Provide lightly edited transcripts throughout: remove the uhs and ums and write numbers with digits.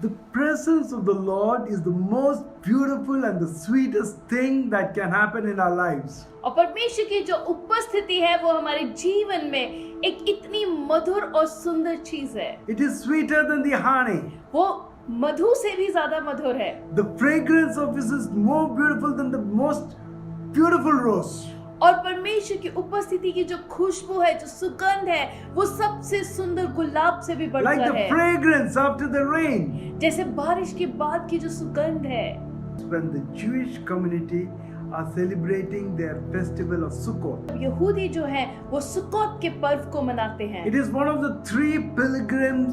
The presence of the Lord is the most beautiful and the sweetest thing that can happen in our lives. और परमेश्वर की जो उपस्थिति है वो हमारे जीवन में एक इतनी मधुर और सुंदर चीज है। It is sweeter than the honey. वो मधु से भी ज्यादा मधुर है। The fragrance of it is more beautiful than the most beautiful rose. और परमेश्वर की उपस्थिति की जो खुशबू है, जो सुगंध है, वो सबसे सुंदर गुलाब से भी बढ़कर Like the है। fragrance after the rain. जैसे बारिश के बाद की जो सुगंध है। When the Jewish community are celebrating their festival of Sukkot. यहूदी जो है वो सुक्कोत के पर्व को मनाते हैं। It is one of the 3 pilgrim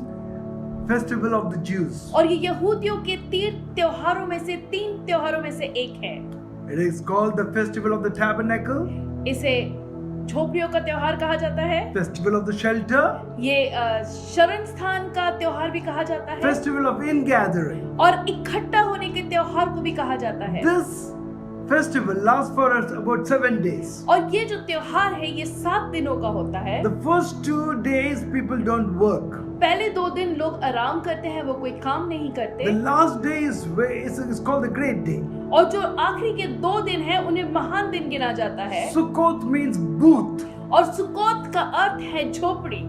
festival of the Jews. और ये यहूदियों के 3 त्योहारों में से 3 त्योहारों में से एक है। It is called the festival of the tabernacle, इसे झोपड़ियों का त्योहार कहा जाता है। festival of the shelter, ये शरण स्थान का त्योहार भी कहा जाता है। festival of ingathering. और इकट्ठा होने के त्योहार को भी कहा जाता है। This festival lasts for about 7 days. और ये जो त्योहार है ये 7 दिनों का होता है। The first 2 days people don't work. पहले 2 दिन लोग आराम करते हैं, वो कोई काम नहीं करते। The last day is called the great day. और जो आखिरी के 2 दिन है उन्हें महान दिन गिना जाता है। Sukkot means booth. और सुक्कोत का अर्थ है झोपड़ी।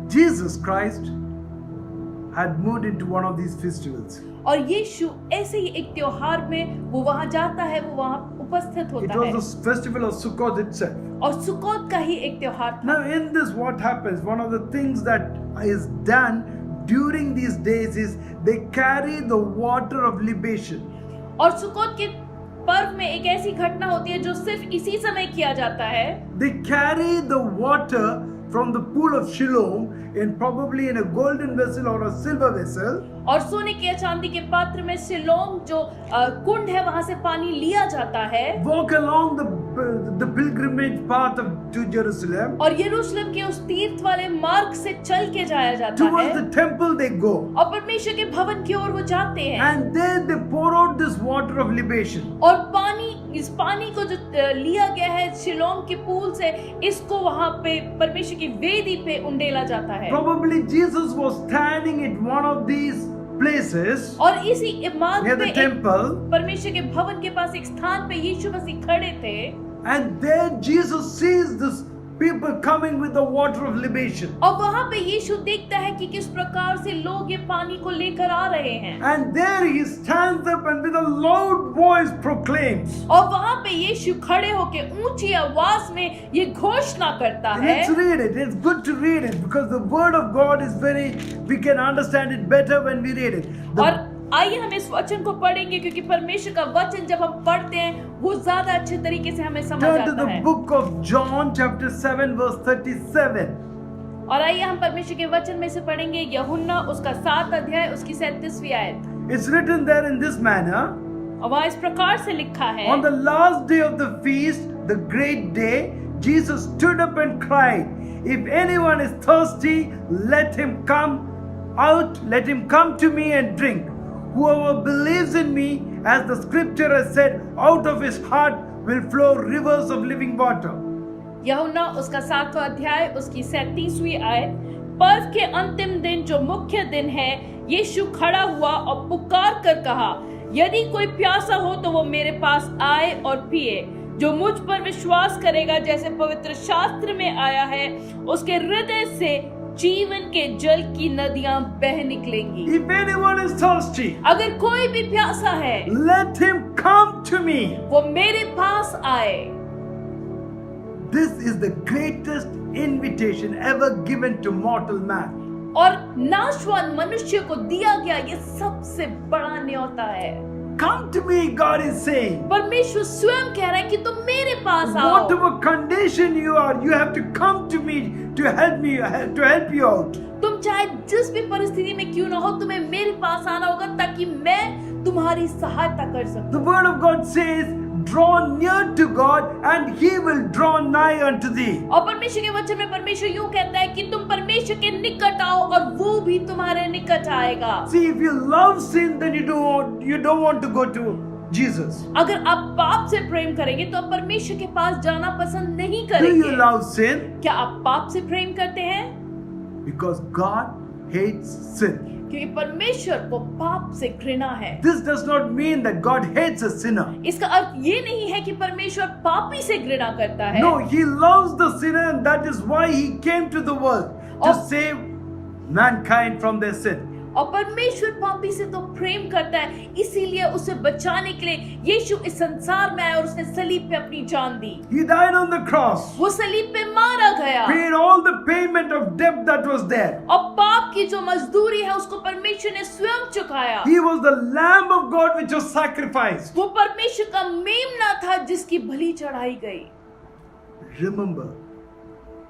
Jesus Christ had moved into one of these festivals. और यीशु ऐसे ही एक त्योहार में वो वहां जाता है, वो वहां उपस्थित It होता was है। the festival of Sukkot itself. और सुक्कोत का ही एक त्योहार था। Now in this what happens, one of the things that is done during these days is they carry the water of libation. और सुक्कोत के पर्व में एक ऐसी घटना होती है जो सिर्फ इसी समय किया जाता है। They carry the water from the pool of Shiloh probably in a golden vessel or a silver vessel. और सोने के या चांदी के पात्र में सिलोम जो कुंड है वहां से पानी लिया जाता है। Walk along the pilgrimage path to Jerusalem. और यरूशलेम के उस तीर्थ वाले मार्ग से चल के जाया जाता है। Towards the temple they go. और परमेश्वर के भवन की ओर वो जाते हैं। And there they pour out this water of libation. और इस पानी को जो लिया गया है शिलोम के पूल से, इसको वहां पे परमेश्वर की वेदी पे उंडेला जाता है। Probably Jesus was standing at one of these places और इसी मार्ग near पे the temple. परमेश्वर के भवन के पास एक स्थान पे यीशु मसीह खड़े थे। And there Jesus sees this people coming with the water of libation. और वहां पे यीशु देखता है कि किस प्रकार से लोग ये पानी को लेकर आ रहे हैं। And there he stands up and with a loud voice proclaims. और वहां पे यीशु खड़े होके ऊंची आवाज में ये घोषणा करता है। Let's read it. It's good to read it because the word of God is we can understand it better when we read it. और आइए हम इस वचन को पढ़ेंगे क्योंकि परमेश्वर का वचन जब हम पढ़ते हैं वो ज्यादा अच्छे तरीके से हमें समझ Turn to आता the है। book of John chapter 7 verse 37. और आइए हम परमेश्वर के वचन में से पढ़ेंगे यूहन्ना उसका 7 अध्याय उसकी 37वीं आयत। It's written there in this manner. और वहाँ इस प्रकार से लिखा है। On the last day of the feast, the great day, Jesus stood up and cried, "If anyone is thirsty, let him come out, let him come to me and drink. Whoever believes in me, as the scripture has said, out of his heart will flow rivers of living water." यूहन्ना उसका 7वां अध्याय उसकी 37वीं आयत। पर्व के अंतिम दिन जो मुख्य दिन है, यीशु खड़ा हुआ और पुकार कर कहा, यदि कोई प्यासा हो तो वो मेरे पास आए और पिए। जो मुझ पर विश्वास करेगा, जैसे पवित्र शास्त्र में आया है, उसके हृदय से जीवन के जल की नदियां बह निकलेंगी। If anyone is thirsty, अगर कोई भी प्यासा है, let him come to me. वो मेरे पास आए। This is the greatest invitation ever given to mortal man. और नाशवान मनुष्य को दिया गया ये सबसे बड़ा न्योता है। Come to me, God is saying. परमेश्वर स्वयं कह रहा है कि तुम मेरे पास आओ। Whatever condition you are, you have to come to me to help you out. तुम चाहे जिस भी परिस्थिति में क्यों ना हो, तुम्हें मेरे पास आना होगा ताकि मैं तुम्हारी सहायता कर सकूं। The word of God says, draw near to God and he will draw nigh unto thee. और परमेश्वर के वचन में परमेश्वर यूं कहता है कि तुम परमेश्वर के निकट आओ और वो भी तुम्हारे निकट आएगा। See, if you love sin, then you don't want to go to Jesus. अगर आप पाप से प्रेम करेंगे तो आप परमेश्वर के पास जाना पसंद नहीं Do करेंगे। you love sin? क्या आप पाप से प्रेम करते हैं? Because God hates sin. क्योंकि परमेश्वर को पाप से घृणा है। This does not mean that God hates a sinner. इसका अर्थ ये नहीं है कि परमेश्वर पापी से घृणा करता है। No, He loves the sinner, and that is why He came to the world to Oh. save mankind from their sin. और परमेश्वर पापी से तो प्रेम करता है, इसीलिए उसे बचाने के लिए यीशु इस संसार में आया और उसने सलीब पे अपनी जान दी। He died on the cross, वो सलीब पे मारा गया paid all the payment of debt that was there. और पाप की जो मजदूरी है उसको परमेश्वर ने स्वयं चुकाया। He was the Lamb of God which was sacrificed. वो परमेश्वर का मेमना था जिसकी बलि चढ़ाई गई। Remember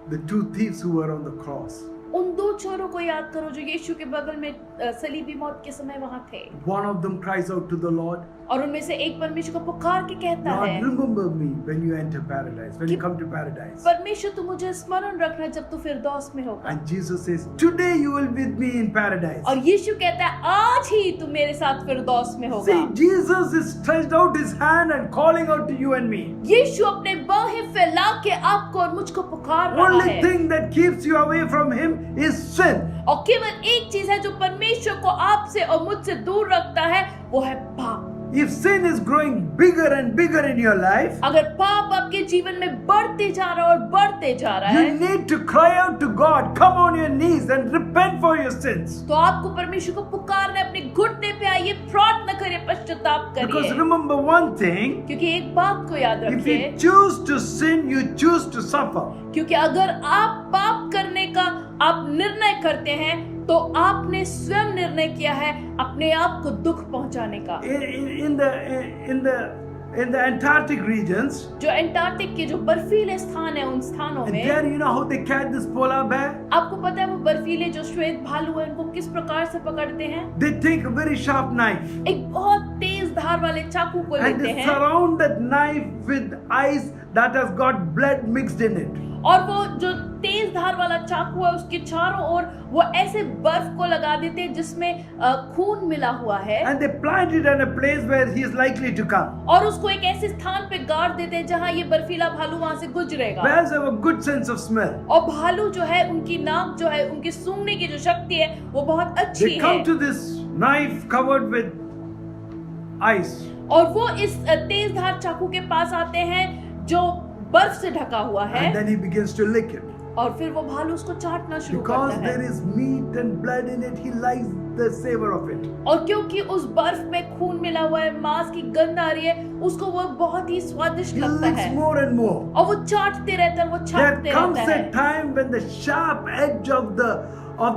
the two thieves who were on the cross. उन दो चोरों को याद करो जो यीशु के बगल में सलीबी मौत के समय वहां थे। One of them cries out to the Lord, और उनमें से एक परमेश्वर को पुकार के कहता Lord, है, remember me when you enter paradise, when you come to paradise. परमेश्वर तू मुझे स्मरण रखना जब तू फिरदौस में होगा। And Jesus says, today you will be with me in paradise. और यीशु कहता है आज ही तू मेरे साथ फिरदौस में होगा। See, Jesus is stretched out his hand and calling out to you and me. यीशु अपने बाहें फैला के आपको और मुझको पुकार रहा Only है। thing that keeps you away from him is sin. और केवल एक चीज है जो परमेश्वर को आपसे और मुझसे दूर रखता है, वो है पाप। If sin is growing bigger and bigger in your life, अगर पाप आपके जीवन में बढ़ते जा रहा है और बढ़ते जा रहा you है, need to cry out to God, come on your knees and repent for your sins. तो आपको परमेश्वर को पुकारना है, अपने घुटने पे आइए, प्रार्थना करिए, पश्चाताप Because करिए। remember one thing, क्योंकि एक बात को याद if रखिए, you choose to sin, you choose to suffer. क्योंकि अगर आप पाप करने का आप निर्णय करते हैं तो आपने स्वयं निर्णय किया है अपने आप को दुख पहुंचाने का। In the Antarctic regions, जो एंटार्क्टिक के जो बर्फीले स्थान है उन स्थानों and में, there you know how they catch this polar bear? आपको पता है वो बर्फीले जो श्वेत भालू है उनको किस प्रकार से पकड़ते हैं? They take a very sharp knife एक बहुत तेज धार वाले चाकू को and लेते they हैं surround that knife with ice that has got blood mixed in it. और वो जो तेज धार वाला चाकू है उसके चारों ओर वो ऐसे बर्फ को लगा देते हैं जिसमें खून मिला हुआ है, And they plant it in a place where he is likely to come. और उसको एक ऐसे स्थान पे गाड़ देते हैं जहां ये बर्फीला भालू वहां से गुजरेगा। Bears have a good sense of smell. और भालू जो है उनकी नाक जो है उनकी सूंघने की जो शक्ति है वो बहुत अच्छी They come है, to this knife covered with ice. और वो इस तेज धार चाकू के पास आते हैं जो बर्फ से ढका हुआ है, And then he begins to lick it. और फिर वो भालू उसको चाटना शुरू Because करता there है। is meat and blood in it, he likes the savor of it. और क्योंकि उस बर्फ में खून मिला हुआ है, मांस की गंध आ रही है, उसको वो बहुत ही स्वादिष्ट He लगता licks है more and more. और वो चाटते रहता है, वो There छाटते comes रहता a है। time when the sharp edge of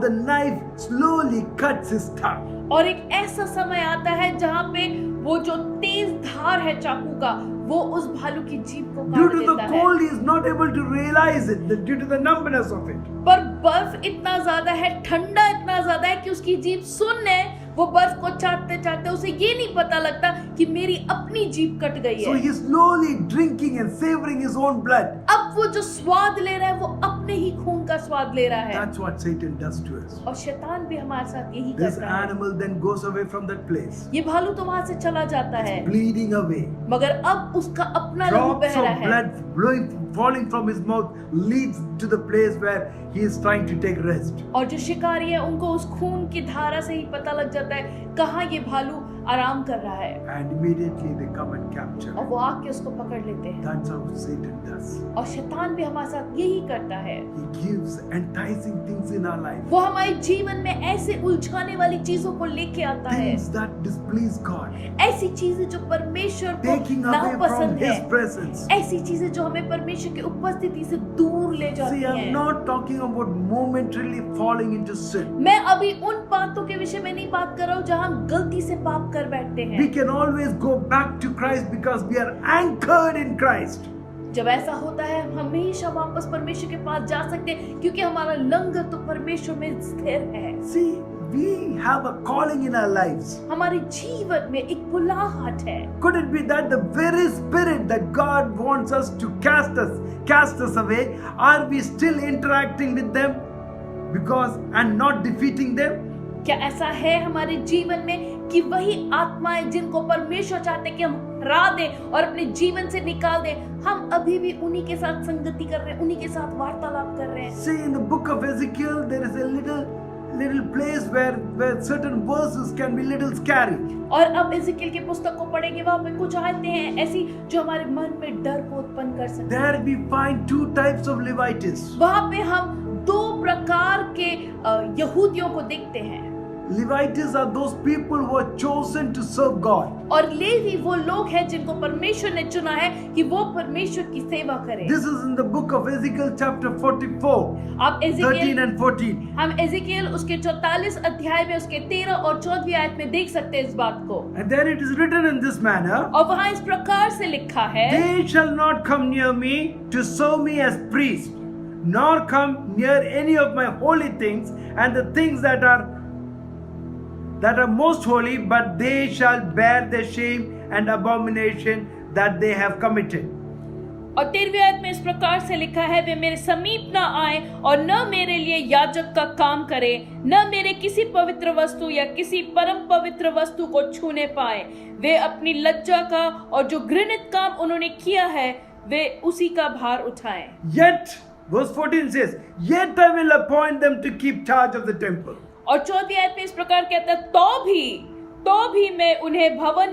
the knife slowly cuts his tongue. और एक ऐसा समय आता है जहाँ पे वो जो तेज धार है चाकू का वो उस भालू की जीभ को Due काट to the देता है। cold, he is not able to realize it, due to the numbness of it. पर बर्फ इतना ज्यादा है, ठंडा इतना ज्यादा है कि उसकी जीभ सुन्न है, वो बर्फ को चाटते चाटते उसे ये नहीं पता लगता कि मेरी अपनी जीभ कट गई So है। he is slowly drinking and savoring his own blood. अब वो जो स्वाद ले रहा है वो अपने ही खून का स्वाद ले रहा है। That's what Satan does to us. और शैतान भी हमारे साथ यही This करता है। animal then goes away from that place, ये भालू तो वहां से चला जाता है, bleeding away. मगर अब उसका अपना लहू Drops बह रहा of है blood falling from his mouth leads to the place where he is trying to take rest. और जो शिकारी है उनको उस खून की धारा से ही पता लग जाता है कहाँ ये भालू आराम कर रहा है, And immediately they come and capture और him. वो आके उसको पकड़ लेते हैं। That's how Satan does. और शैतान भी हमारे साथ यही करता है, He gives enticing things in our life, वो हमारे जीवन में ऐसे उलझाने वाली चीजों को लेके आता है, things that displease God, ऐसी चीजें जो परमेश्वर को taking away from नापसंद His है, presence. ऐसी चीजें जो हमें परमेश्वर की उपस्थिति से दूर ले जाती See, I'm हैं। not talking about momentarily falling into sin. मैं अभी उन बातों के विषय में नहीं बात कर रहा हूँ जहाँ हम गलती से पाप कर बैठते हैं। We can always go back to Christ because we are anchored in Christ. जब ऐसा होता है हम हमेशा वापस परमेश्वर के पास जा सकते हैं क्योंकि हमारा लंगर तो परमेश्वर में स्थिर है। See, we have a calling in our lives. हमारे जीवन में एक बुलाहट है। Could it be that the very spirit that God wants us to cast us away, are we still interacting with them and not defeating them? क्या ऐसा है हमारे जीवन में कि वही आत्माएं जिनको परमेश्वर चाहते कि हम हरा दें और अपने जीवन से निकाल दें, हम अभी भी उन्हीं के साथ संगति कर रहे हैं, उन्हीं के साथ वार्तालाप कर रहे हैं। See, in the book of Ezekiel, there is a little little place where certain verses can be little scary. और अब एजेकियल की पुस्तक को पढ़ेंगे, वहां पे कुछ आयतें हैं ऐसी जो हमारे मन में डर को उत्पन्न कर सकती हैं। There we find two types of Levites. वहां पे हम दो प्रकार के यहूदियों को देखते हैं। Levites are those people who are chosen to serve God. और लेवी वो लोग हैं जिनको परमेश्वर ने चुना है कि वो परमेश्वर की सेवा करें। This is in the book of Ezekiel chapter 44, आप 13 एजेकियल and 14. हम एजेकियल उसके 44 अध्याय में उसके 13 और 14वीं आयत में देख सकते हैं इस बात को। And there it is written in this manner, और वहां इस प्रकार से लिखा है, They shall not come near me to serve me as priest, nor come near any of my holy things and the things that are most holy, but they shall bear the shame and abomination that they have committed. और 13वीं आयत में इस प्रकार से लिखा है, वे मेरे समीप न आए और न मेरे लिए याजक का काम करे, न मेरे किसी पवित्र वस्तु या किसी परम पवित्र वस्तु को छूने पाए। वे अपनी लज्जा का और जो घृणित काम उन्होंने किया है वे उसी का भार उठाएं। Yet, verse 14 says, Yet I will appoint them to keep charge of the temple. और 14वीं आयत में इस प्रकार कहता है, तो भी मैं उन्हें भवन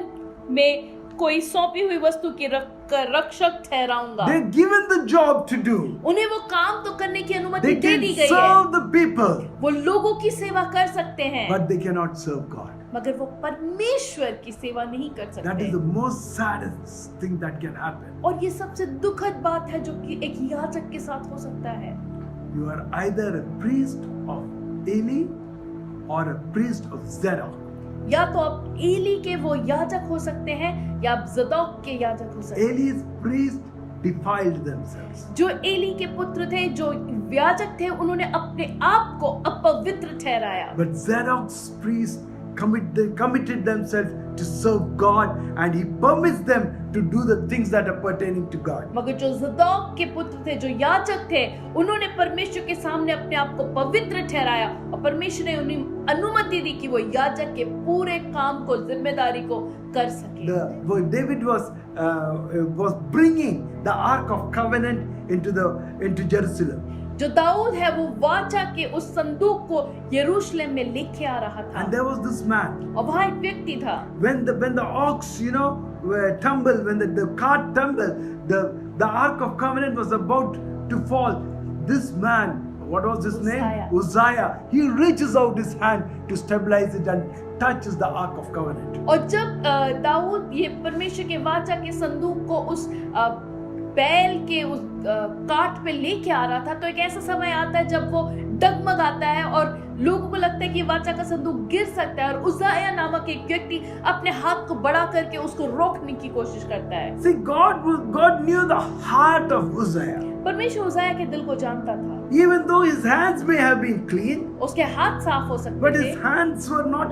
में कोई सौंपी हुई वस्तु की रक्षक ठहराऊंगा। They're given the job to do. उन्हें वो काम तो करने की अनुमति They दे can दी गई है। serve the people, वो लोगों की सेवा कर सकते हैं, but they cannot serve God. मगर वो परमेश्वर की सेवा नहीं कर That सकते। is the most saddest thing that can happen. और ये सबसे दुखद बात है जो कि एक याजक के साथ हो सकता है। You are either a priest of Eli or a priest of Zadok. या तो आप एली के वो याजक हो सकते हैं या आप जदोक के याजक हो सकते हैं। Eli's priests defiled themselves. जो एली के पुत्र थे, जो याजक थे, उन्होंने अपने आप को अपवित्र ठहराया। But Zadok's priests committed themselves to serve God, and he permits them to do the things that are pertaining to God. मगर जो जदोक के पुत्र थे, जो याजक थे, उन्होंने परमेश्वर के सामने अपने आप को पवित्र ठहराया और परमेश्वर ने उन्हें अनुमति दी कि वो याजक के पूरे काम को, जिम्मेदारी को कर सके। David was bringing the Ark of Covenant into Jerusalem. जो दाऊद है वो वाचा के उस संदूक को यरूशलेम में लेके आ रहा था। And there was this man. और वहाँ एक व्यक्ति था। When the ox, tumbled, when the cart tumbled, the Ark of Covenant was about to fall. This man, what was his name? Uzziah. He reaches out his hand to stabilize it and touches the Ark of Covenant. और जब दाऊद ये परमेश्वर के वाचा के संदूक को उस बैल के उस काट पे लेके आ रहा था, तो एक ऐसा समय आता है जब वो डगमगाता है और लोगों को लगता है कि वाचा का संदूक गिर सकता है, और उज्जाया नामक एक व्यक्ति अपने हाथ को बड़ा करके उसको रोकने की कोशिश करता है। See, God knew the heart of Uzziah. परमेश्वर उज्जाया के दिल को जानता था। Even though his hands may have been clean, उसके हाथ साफ हो सकते but थे, his hands were not.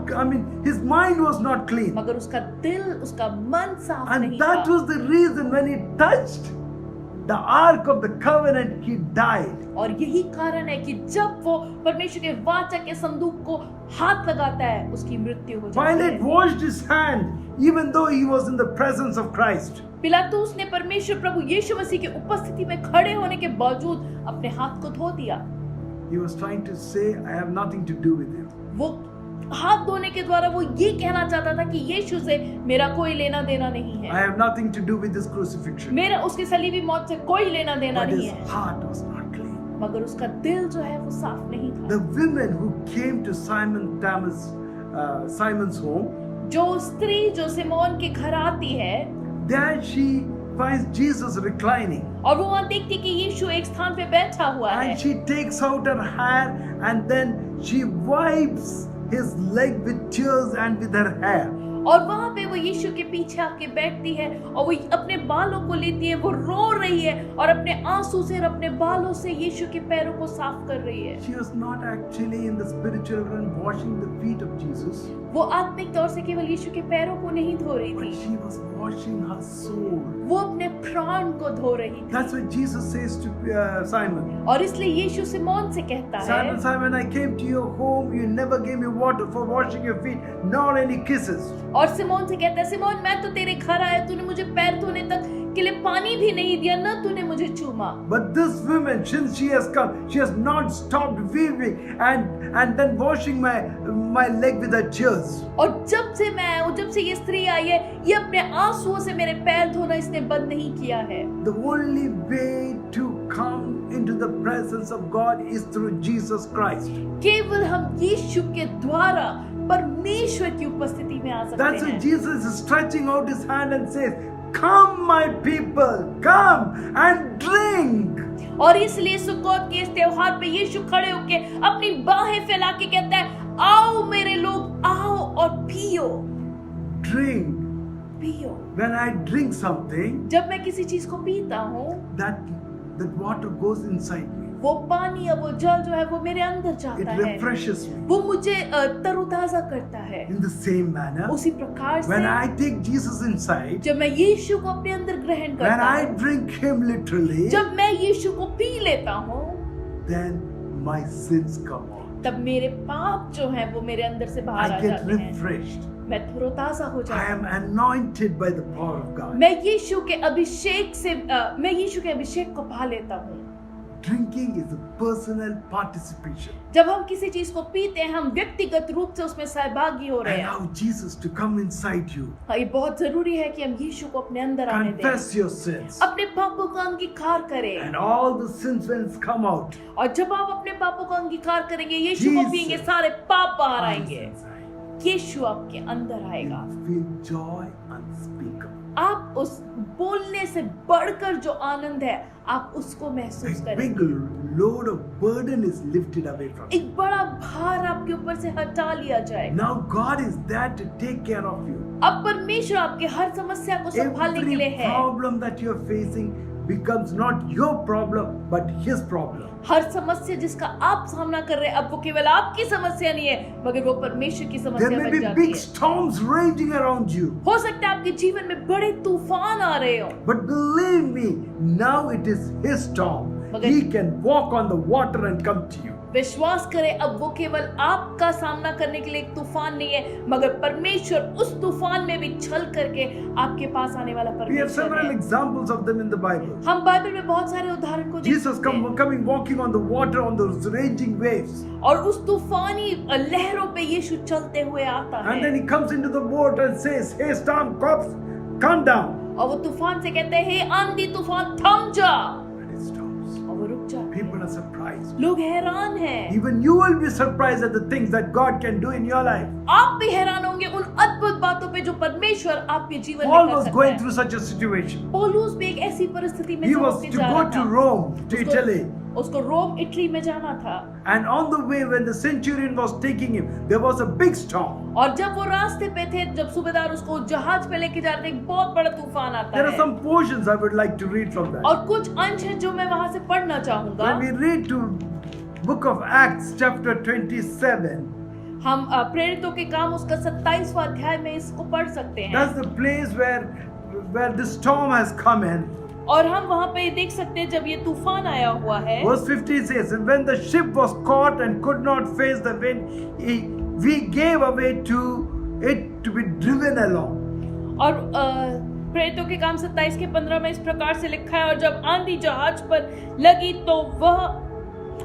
His mind was not clean, मगर उसका दिल, उसका मन साफ and नहीं that था। was the reason when he touched the Ark of the Covenant, he died. और यही कारण है कि जब वो परमेश्वर के वाचा के संदूक को हाथ लगाता है, उसकी मृत्यु हो जाती Pilate है। washed his hand, even though he was in the presence of Christ. पिलातुस ने परमेश्वर प्रभु यीशु मसीह की उपस्थिति में खड़े होने के बावजूद अपने हाथ को धो दिया। He was trying to say, I have nothing to do with him. वो हाथ धोने के द्वारा वो ये कहना चाहता था कि यीशु से मेरा कोई लेना देना नहीं I है, have nothing to do with his crucifixion. मेरा उसकी सलीबी मौत से कोई लेना देना But नहीं his है। heart was not clean. मगर उसका दिल जो है वो साफ नहीं था। The women who came to Simon's home, जो स्त्री जो सिमोन के घर आती है, there she finds Jesus reclining. और वो वहाँ देखती कि यीशु एक स्थान पे बैठा हुआ है, And she takes out her hair and then she wipes his leg with tears and with her hair. और वहाँ पे वो यीशु के पीछे आके बैठती है और वो अपने बालों को लेती है, वो रो रही है और अपने आंसू से और अपने बालों से यीशु के पैरों को साफ कर रही है। She was not actually in the spiritual realm washing the feet of Jesus, वो आत्मिक तौर से केवल यीशु के पैरों को नहीं धो रही but थी, she was washing her soul. वो अपने प्राण को धो रही थी। That's what Jesus says to Simon. और इसलिए यीशु सिमोन से कहता है, Simon, Simon, I came to your home. You never gave me water for washing your feet, nor any kisses. और सिमोन से कहता है, सिमोन मैं तो तेरे घर आया, तूने मुझे पैर धोने तक के लिए पानी भी नहीं दिया, न तूने मुझे चूमा। But this woman, since she has come, she has not stopped weeping and then washing my leg with her tears. और जब से मैं आया हूँ, जब से ये स्त्री आई है, ये अपने आंसुओं से मेरे पैर धोना इसने बंद नहीं किया है। The only way to come into the presence of God is through Jesus Christ. केवल हम यीशु के द्वारा परमेश्वर की उपस्थिति में आ सकते That's why हैं। Jesus is stretching out his hand and says, "Come, my people, come and drink." और इसलिए सुक्कोत के इस त्योहार पे यीशु खड़े होके अपनी बाहें फैला के कहता है, आओ मेरे लोग, आओ और पियो। Drink. पियो। When I drink something, जब मैं किसी चीज को पीता हूँ, that water goes inside me. वो पानी या वो जल जो है वो मेरे अंदर It जाता है, refreshes me. वो मुझे तरोताजा करता है। In the same manner, उसी प्रकार when से I take Jesus inside, जब मैं यीशु को अपने अंदर ग्रहण when करता I हूँ, drink him literally, जब मैं यीशु को पी लेता हूँ, then my sins come out. तब मेरे पाप जो हैं वो मेरे अंदर से बाहर I आ get जाते हैं। refreshed. मैं तरोताजा हो I जाता am हूँ। anointed by the power of God. मैं यीशु के अभिषेक को पा लेता हूँ। Drinking is a personal participation. जब हम किसी चीज को पीते हैं, हम व्यक्तिगत रूप से उसमें सहभागी हो रहे हैं। Allow Jesus to come inside you. हाँ, ये बहुत जरूरी है कि हम यीशु को अपने अंदर आने दें, Confess your sins. अपने पापों का अंगीकार करें। And all the sins will come out. और जब आप अपने पापों का अंगीकार करेंगे, यीशु को Jesus. पिएंगे, सारे पाप बाहर आएंगे। Inside. यीशु आपके अंदर आएगा। You feel joy unspeakable. आप उस बोलने से बढ़कर जो आनंद है, आप उसको महसूस A big करेंगे। load of burden is lifted away from you. एक बड़ा भार आपके ऊपर से हटा लिया जाएगा। Now God is there to take care of you. अब परमेश्वर आपके हर समस्या को संभालने के लिए Every है। problem that you are facing becomes not your problem but His problem. हर समस्या जिसका आप सामना कर रहे हैं, अब वो केवल आपकी समस्या नहीं है, मगर वो परमेश्वर की There समस्या may बन be जाती big है। storms raging around you, हो सकता है आपके जीवन में बड़े तूफान आ रहे हो, but believe me, now it is His storm. मगर- He can walk on the water and come to you. विश्वास करें, अब वो केवल आपका सामना करने के लिए एक तूफान नहीं है, मगर परमेश्वर उस तूफान में भी छल करके आपके पास आने वाला We have परमेश्वर several है। examples of them in the Bible. हम बाइबल में बहुत सारे उदाहरण को देख Jesus सकते हैं। coming walking on the water on those raging waves, और उस तूफानी लहरों पे यीशु चलते हुए आता and then है, He comes into the boat and says, "Hey storm, calm down." और वो तूफान से कहते हैं, हे आंधी तूफान थम जा, And it stops. और वो रुक जाते People हैं। are surprised. लोग हैरान हैं। Even you will be surprised at the things that God can do in your life. आप भी हैरान होंगे उन अद्भुत बातों पे जो परमेश्वर आपके जीवन Paul में was कर सकता going है। through such a situation. पौलुस भी एक ऐसी परिस्थिति में He से was होके to जा go रहा to था। Rome, to Italy. उसको रोम इटली में जाना था, And on the way, when the centurion was taking him, there was a big storm. और जब वो रास्ते पे थे, जब सूबेदार उसको जहाज पे लेके जा रहे थे, एक बहुत बड़ा तूफान आता There are है। some portions I would like to read from that. और कुछ अंश है जो मैं वहां से पढ़ना चाहूंगा। When we read to book of Acts chapter 27, हम प्रेरितों के काम उसका 27वां अध्याय में इसको पढ़ सकते हैं, that's the place where the storm has come in. और हम वहां पे देख सकते हैं जब ये तूफान आया हुआ है। Verse 50 says, "And when the ship was caught and could not face the wind, we gave away to it to be driven along." और प्रेरितों के काम 27 के 15 में इस प्रकार से लिखा है, और जब आंधी जहाज पर लगी तो वह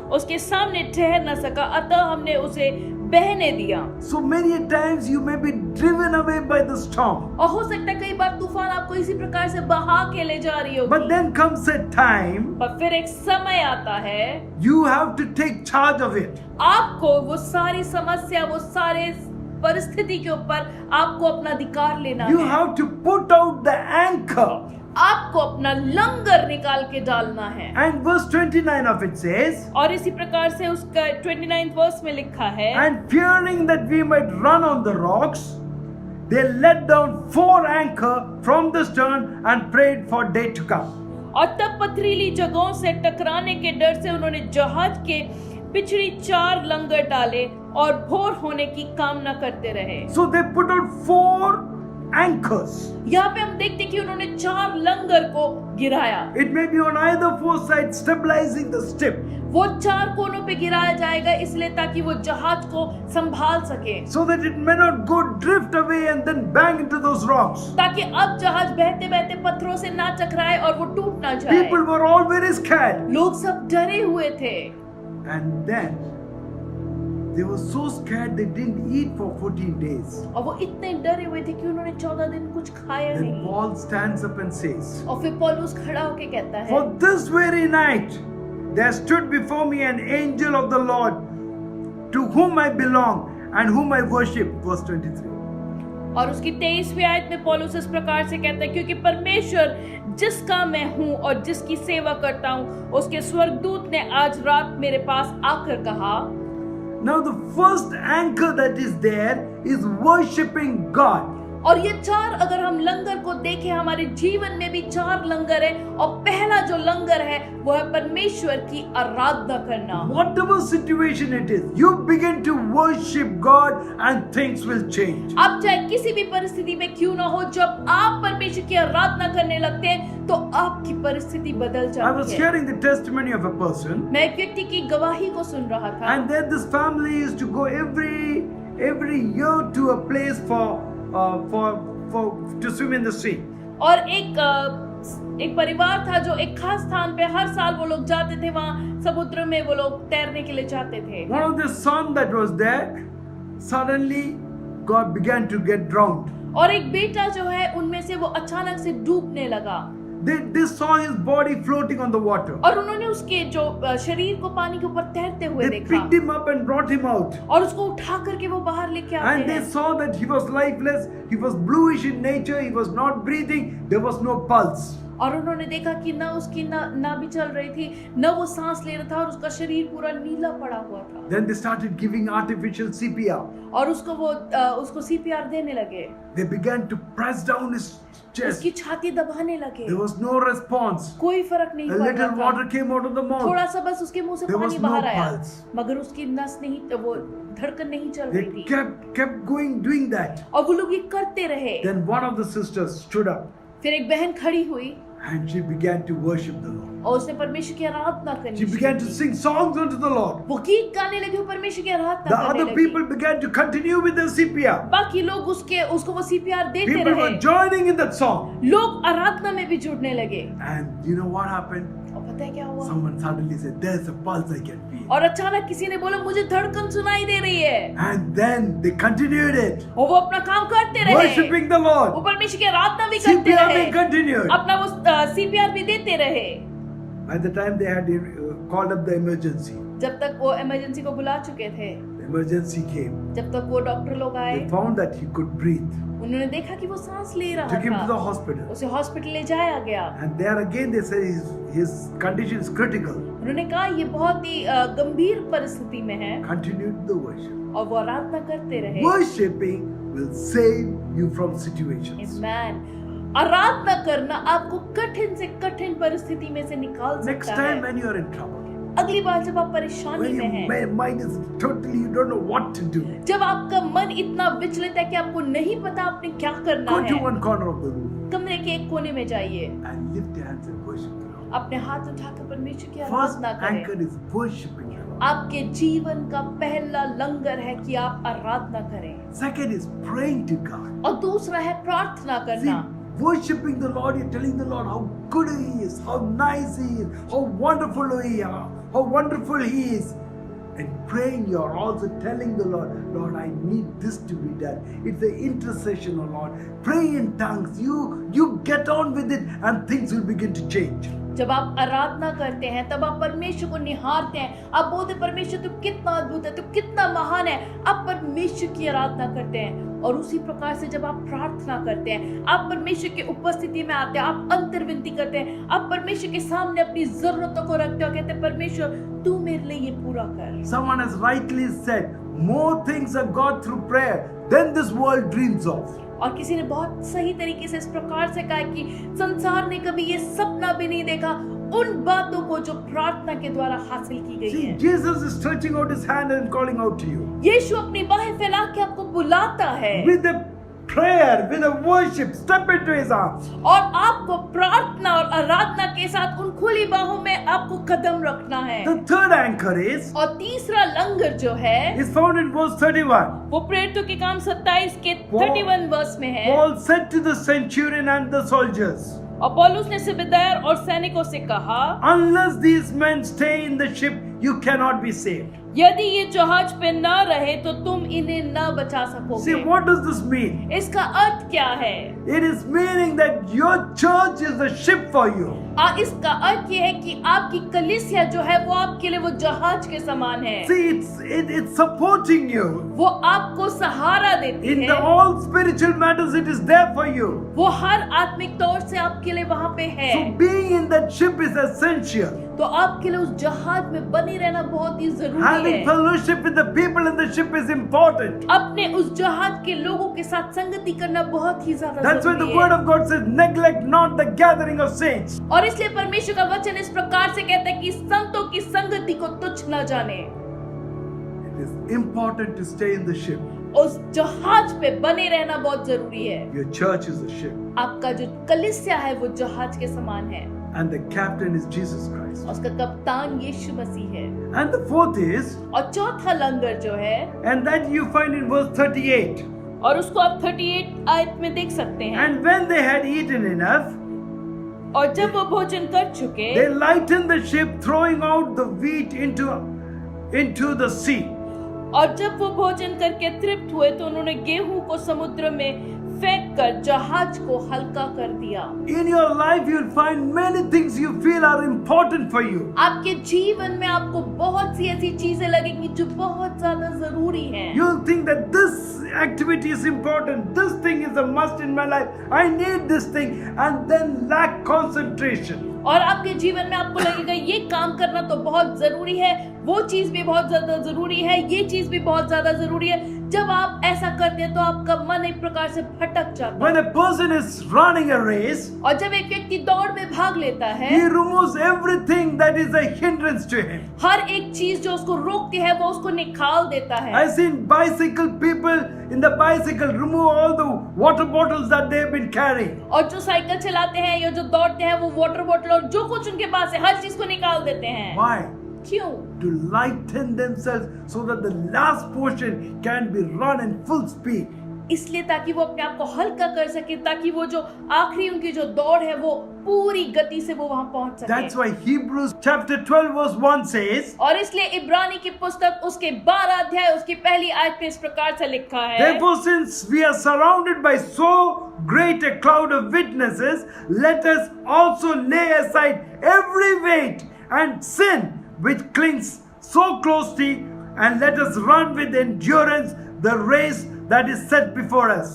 उसके सामने ठहर न सका, अतः हमने उसे बहने दिया। So many times you may be driven away by the storm. और हो सकता है कई बार तूफान आपको इसी प्रकार से बहा के ले जा रही But होगी, then comes a time पर फिर एक समय आता है, you have to take charge of it. आपको वो सारी समस्या, वो सारे परिस्थिति के ऊपर आपको अपना अधिकार लेना You है। have to put out the anchor. आपको अपना लंगर निकाल के डालना है। And verse 29 of it says, और इसी प्रकार से उसका 29th वर्स में लिखा है, "And fearing that we might run on the rocks, they let down 4 anchor from the stern and prayed for day to come." और तब पथरीली जगहों से टकराने के डर से उन्होंने जहाज के पिछड़ी 4 लंगर डाले और भोर होने की कामना करते रहे। So they put out 4 anchors. यहाँ पे हम देखते हैं कि उन्होंने 4 लंगर को गिराया। It may be on either four sides, stabilizing the ship, वो 4 कोनों पे गिराया जाएगा इसलिए ताकि वो जहाज को संभाल सके, so that it may not go drift away and then bang into those rocks. ताकि अब जहाज बहते बहते पत्थरों से ना टकराए और वो टूट ना जाए। People were all very scared. लोग सब डरे हुए थे And then they were so scared they didn't eat for 14 days. और वो इतने डरे हुए थे कि उन्होंने 14 दिन कुछ खाया Then नहीं। Paul stands up and says, और फिर पौलुस खड़ा होके कहता है, "For this very night there stood before me an angel of the Lord, to whom I belong and whom I worship." Verse 23. और उसकी 23वीं आयत में पौलुस इस प्रकार से कहता है, क्योंकि परमेश्वर जिसका मैं हूँ और जिसकी सेवा करता हूँ, उसके स्वर्गदूत ने आज रात मेरे पास आकर कहा। Now the first anchor that is there is worshiping God. और ये 4 अगर हम लंगर को देखें, हमारे जीवन में भी 4 लंगर है और पहला जो लंगर है वो है परमेश्वर की आराधना करना। Whatever situation it is, you begin to worship God and things will change. आप चाहे किसी भी परिस्थिति में क्यों ना हो, जब आप परमेश्वर की आराधना करने लगते हैं तो आपकी परिस्थिति बदल I was जाती है। hearing the testimony of a person, मैं एक व्यक्ति की गवाही को सुन रहा था and then this family used to go every year to a place for to swim in the sea. और एक परिवार था जो एक खास स्थान पे हर साल वो लोग जाते थे, वहाँ समुद्र में वो लोग तैरने के लिए जाते थे। One of the son that was there suddenly God began to get drowned. और एक बेटा जो है उनमें से वो अचानक से डूबने लगा They saw his body floating on the water. और उन्होंने उसके जो शरीर को पानी के ऊपर तैरते हुए They देखा picked him up and brought him out. और उसको उठा करके वो बाहर लेके आते And they हैं saw that he was lifeless, he was bluish in nature, he was not breathing, there was no pulse. और उन्होंने देखा कि ना उसकी ना भी चल रही थी, न वो सांस ले रहा था और उसका शरीर पूरा नीला पड़ा हुआ था। Then they started giving artificial CPR. और उसको CPR देने लगे, They began to press down his chest. उसकी छाती दबाने लगे, There was no response. कोई फर्क नहीं A पड़ little रहा water था। came out of the mouth. थोड़ा सा बस उसके मुंह से There was पानी no बाहर आया, pulse. मगर उसकी नस नहीं, वो धड़कन नहीं चल They रही थी kept going doing that. और वो लोग ये करते रहे। Then one of the sisters stood up फिर एक बहन खड़ी हुई and she began to worship the Lord. और उसने परमेश्वर की आराधना करनी She began to शुरू की। sing songs unto the Lord. वो गीत गाने लगी, वो परमेश्वर की आराधना The करने other लगी। people began to continue with their CPR. बाकी लोग उसको वो CPR देते People रहे, were joining in that song. लोग आराधना में भी जुड़ने लगे। And you know what happened? और पता है क्या हुआ? Someone suddenly said, "There's a pulse I can feel." और अचानक किसी ने बोला मुझे धड़कन सुनाई दे रही है, And then they continued it, और वो अपना काम करते रहे, worshiping the वो Lord. परमेश्वर की आराधना भी करते CPR रहे, being continued. अपना वो CPR भी देते रहे। By the time they had called up the emergency, जब तक वो इमरजेंसी को बुला चुके थे, the emergency came. जब तक वो डॉक्टर लोग आए, They found that he could breathe. उन्होंने देखा कि वो सांस ले रहा Took him to the था, hospital. उसे हॉस्पिटल ले जाया गया। And there again they said his condition is critical. उन्होंने कहा ये बहुत ही गंभीर परिस्थिति में है, Continued the worship. और वो आराधना करते रहे। Worshipping will save you from situations. Amen. आराधना करना आपको कठिन से कठिन परिस्थिति में से निकाल Next सकता time है। when you are in trouble, अगली बार जब आप परेशानी when में हैं, your mind is totally, you don't know what to do, जब आपका मन इतना विचलित है कि आपको नहीं पता आपने क्या करना go to है, one corner of the room कमरे के एक कोने में जाइए, and lift your hands and worship the Lord. अपने हाथ उठाकर परमेश्वर की First आराधना anchor करें। is worshiping the Lord. आपके जीवन का पहला लंगर है कि आप आराधना करें, Second is praying to God. और दूसरा है प्रार्थना See, करना। worshiping the Lord, you're telling the Lord how good He is, how nice He is, how wonderful He is. And praying, you're also telling the Lord, Lord, I need this to be done. It's the intercession, oh Lord. Pray in tongues. You get on with it, and things will begin to change. जब आप आराधना करते हैं तब आप परमेश्वर को निहारते हैं, आप बोलते हैं परमेश्वर तू कितना अद्भुत है, तू कितना महान है, आप परमेश्वर की आराधना करते हैं। और उसी प्रकार से जब आप प्रार्थना करते हैं, आप परमेश्वर की उपस्थिति में आते हैं, आप अंतर्विनती करते हैं, आप परमेश्वर के सामने अपनी जरूरतों को रखते हो, कहते हैं परमेश्वर तू मेरे लिए ये पूरा कर। Someone has rightly said, more things are God through prayer than this world dreams of. और किसी ने बहुत सही तरीके से इस प्रकार से कहा कि संसार ने कभी ये सपना भी नहीं देखा उन बातों को जो प्रार्थना के द्वारा हासिल की गई See, है। Jesus is stretching out His hand and calling out to you यीशु अपनी बाहें फैला के आपको बुलाता है with a prayer, with a worship, step into His arms. और आपको प्रार्थना और आराधना के साथ उन खुली बाहों में आपको कदम रखना है। The third anchor और तीसरा लंगर जो है is found in verse 31. वो प्रेरितों के काम 27 के 31 वर्ष में है। Paul said to the centurion and the soldiers, और पौलुस ने सूबेदार और सैनिकों से कहा, unless these men stay in the ship, you cannot be saved. यदि ये जहाज पे न रहे तो तुम इन्हें न बचा See, सकोगे। what does this mean? इसका अर्थ क्या है? It is meaning that your church is the ship for you. इसका अर्थ ये है कि आपकी कलीसिया जो है वो आपके लिए वो जहाज के समान है। See, it's supporting you. वो आपको सहारा देती In है। the all spiritual matters, it is there for you. वो हर आत्मिक तौर से आपके लिए वहाँ पे है। So being in that ship is essential. तो आपके लिए उस जहाज में बने रहना बहुत ही जरूरी Having है। fellowship with the people in the ship is important. अपने उस जहाज के लोगों के साथ संगति करना बहुत ही ज्यादा That's why the जरूरी word है। of God says, neglect not the gathering of saints. और इसलिए परमेश्वर का वचन इस प्रकार से कहता है कि संतों की संगति को तुच्छ न जाने। It is important to stay in the ship. उस जहाज पे बने रहना बहुत जरूरी है। Your church is the ship. आपका जो कलीसिया है वो जहाज के समान है। And the captain is Jesus Christ. और उसका कप्तान यीशु मसीह है। And the fourth is, और चौथा लंगर जो है, and that you find in verse 38. और उसको आप 38 आयत में देख सकते हैं। And when they had eaten enough, और जब वो भोजन कर चुके, they lightened the ship, throwing out the wheat into the sea. और जब वो भोजन करके तृप्त हुए तो उन्होंने गेहूं को समुद्र में फेंक कर जहाज को हल्का कर दिया। In your life, you'll find many things you feel are important for you. आपके जीवन में आपको बहुत सी ऐसी चीजें लगेंगी जो बहुत ज्यादा जरूरी हैं। You'll think that this activity is important, this thing is a must in my life, I need this thing, and then lack concentration. और आपके जीवन में आपको लगेगा ये काम करना तो बहुत जरूरी है, वो चीज भी बहुत ज्यादा जरूरी है, ये चीज भी बहुत ज्यादा जरूरी है। जब आप ऐसा करते हैं तो आपका मन एक प्रकार से भटक जाता है। When a person is running a race, और जब एक व्यक्ति दौड़ में भाग लेता है, he removes everything that is a hindrance to him. हर एक चीज जो उसको रोकती है वो उसको निकाल देता है। I've seen bicycle people in the bicycle remove all the water bottles that they've been carrying. और जो साइकिल चलाते हैं या जो दौड़ते हैं वो वाटर बॉटल और जो कुछ उनके पास है हर चीज को निकाल देते हैं। Why? क्यों? To lighten themselves so that the last portion can be run in full speed. इसलिए ताकि वो अपने आप को हल्का कर सके, ताकि वो जो आखिरी उनकी जो दौड़ है वो पूरी गति से वो वहां पहुंच सके। That's why Hebrews chapter 12 verse 1 says, और इसलिए इब्रानी की पुस्तक उसके 12 अध्याय उसकी पहली आयत में इस प्रकार से लिखा है, therefore since we are surrounded by so great a cloud of witnesses, let us also lay aside every weight and sin which clings so closely, and let us run with endurance the race that is set before us.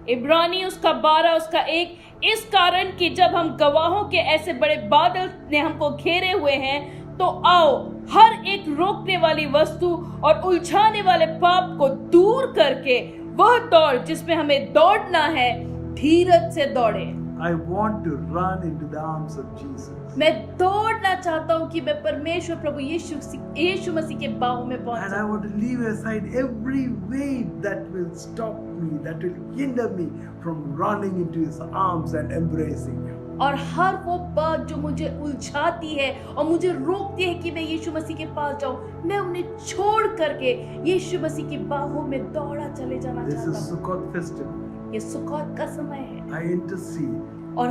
इब्रानी उसका 12 उसका 1, इस कारण कि जब हम गवाहों के ऐसे बड़े बादल ने हमको घेरे हुए हैं तो आओ हर एक रोकने वाली वस्तु और उलझाने वाले पाप को दूर करके वह दौड़ जिसमें हमें दौड़ना है धीरज से दौड़े। I want to run into the arms of Jesus. मैं दौड़ना चाहता हूँ कि मैं परमेश्वर प्रभु यीशु मसीह के बाहों में पहुंच And I जाऊं। want to leave aside every weight that will stop me, that will hinder me from running into His arms and embracing Him. और हर वो बात जो मुझे उलझाती है और मुझे रोकती है कि मैं यीशु मसीह के पास जाऊं, मैं उन्हें छोड़ करके यीशु मसीह की बाहों में दौड़ा चले जाना This चाहता is हूँ। Sukkot festival. ये सुक्कोत का समय है I intercede. और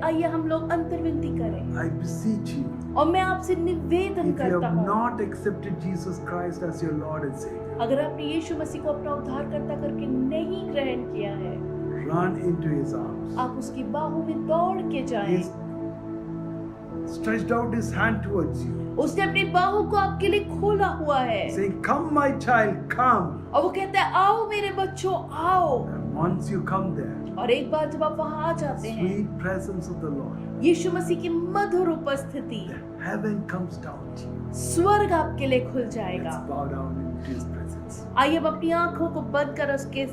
आइए हम लोग अंतर्विनती करें I beseech you. और मैं आपसे निवेदन If you करता have हूँ, not accepted Jesus Christ as your Lord and Savior, अगर आपने यीशु मसीह को अपना उद्धारकर्ता करके नहीं ग्रहण किया है, run into His arms. आप उसकी बाहों में दौड़ के जाएं। He's stretched out His hand towards you, उसने अपनी बाहों को आपके लिए खोला हुआ है saying, "Come, my child, come." और वो कहता है आओ मेरे बच्चों आओ। And once you come there, और एक बार जब आप वहां आ जाते हैं, sweet presence of the Lord, यीशु मसीह की मधुर उपस्थिति, heaven comes down to you. स्वर्ग आपके लिए खुल जाएगा। Let's bow down into His presence. आइए अब अपनी आंखों को बंद कर उसके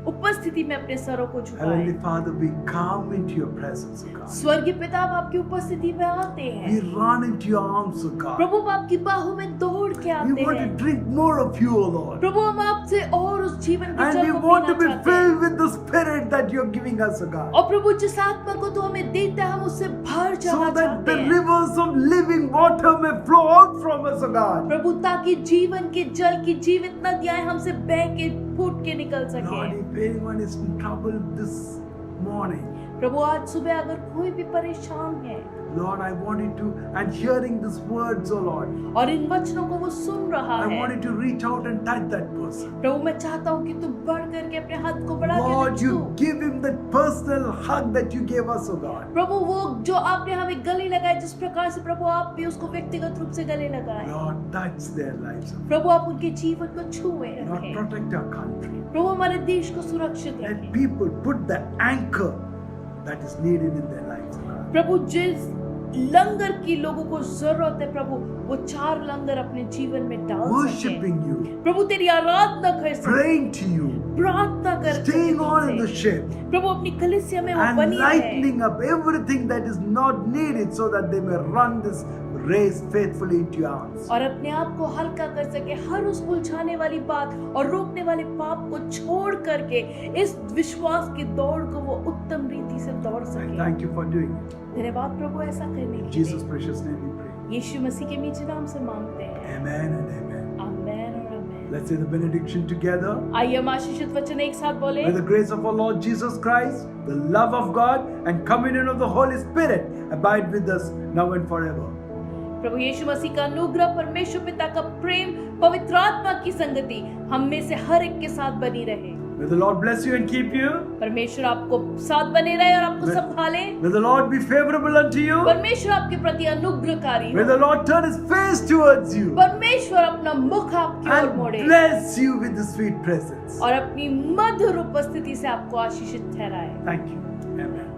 उपस्थिति में अपने सरों को Heavenly झुकाएं। Father, we come into your presence, O God. स्वर्गीय पिता, आप आपकी उपस्थिति में आते We हैं। run into your arms, O God. प्रभु, हम आपकी बाहों में दौड़ के We आते want to हैं। drink more of you, O Lord. प्रभु, हम आपसे और उस जीवन के And जल we को want to पीना be चाहते हैं। filled with the Spirit that you're giving us, O God. और प्रभु, जिस आत्मा को तो हमें देता है, हम उससे भर जाना So that चाहते the हैं। rivers of living water may flow out from us, O God. प्रभु, ताकि जीवन के जल की जीवित नदियां हमसे बह के फूट के निकल Lord, सके। if anyone is in trouble this morning, प्रभु, आज सुबह अगर कोई भी परेशान है Lord, I want you to, and hearing these words, O Lord, और इन वचनों को वो सुन रहा I है, want you to reach out and touch that person. प्रभु, मैं चाहता हूँ कि तुम बढ़ करके अपने हाथ को बढ़ा के Lord, you छू। give him that personal hug that you gave us, O God. प्रभु, वो जो आपने हमें गले लगाए, जिस प्रकार से प्रभु आप भी उसको व्यक्तिगत रूप से गले लगाए, Lord, touch their lives. प्रभु आप उनके जीवन को छुए Lord, रखें। protect our country. प्रभु, हमारे देश को सुरक्षित Let रखें। people put the anchor that is needed in their lives, O God. प्रभु, जिस लंगर की लोगों को जरूरत है, प्रभु वो 4 लंगर अपने जीवन में डाल सके। Worshipping you, प्रभु, तेरी आराधना कर सके, praying to you, प्रार्थना कर staying on in the सके। ship, प्रभु, अपनी कलीसिया में वो and बनी रहे lightening up everything that is not needed so that they may run this race faithfully into your arms. और अपने आप को हल्का कर सके, हर उस उलझाने वाली बात और रोकने वाले पाप को छोड़ करके इस विश्वास की दौड़ को वो उत्तम रीति से दौड़ I सके। thank you for doing it. धन्यवाद प्रभु, ऐसा करने In के Jesus' लिए precious name we pray. यीशु मसीह के मीठे नाम से मांगते हैं। Amen and amen. आमेन और आमेन। Let's say the benediction together. आइए हम आशीषित वचन एक साथ बोले। May the grace of our Lord Jesus Christ, the love of God, and communion of the Holy Spirit abide with us now and forever. प्रभु यीशु मसीह का अनुग्रह, परमेश्वर पिता का प्रेम, पवित्र आत्मा की संगति हम में से हर एक के साथ बनी रहे। May the Lord bless you and keep you. परमेश्वर आपको साथ बने रहे और आपको संभाले। May the Lord be favorable unto you. परमेश्वर आपके प्रति अनुग्रहकारी May हो। the Lord turn his face towards you परमेश्वर अपना मुख आपकी ओर and मोड़े bless you with his sweet presence. और अपनी मधुर उपस्थिति से आपको आशीषित ठहराए। Thank you. Amen.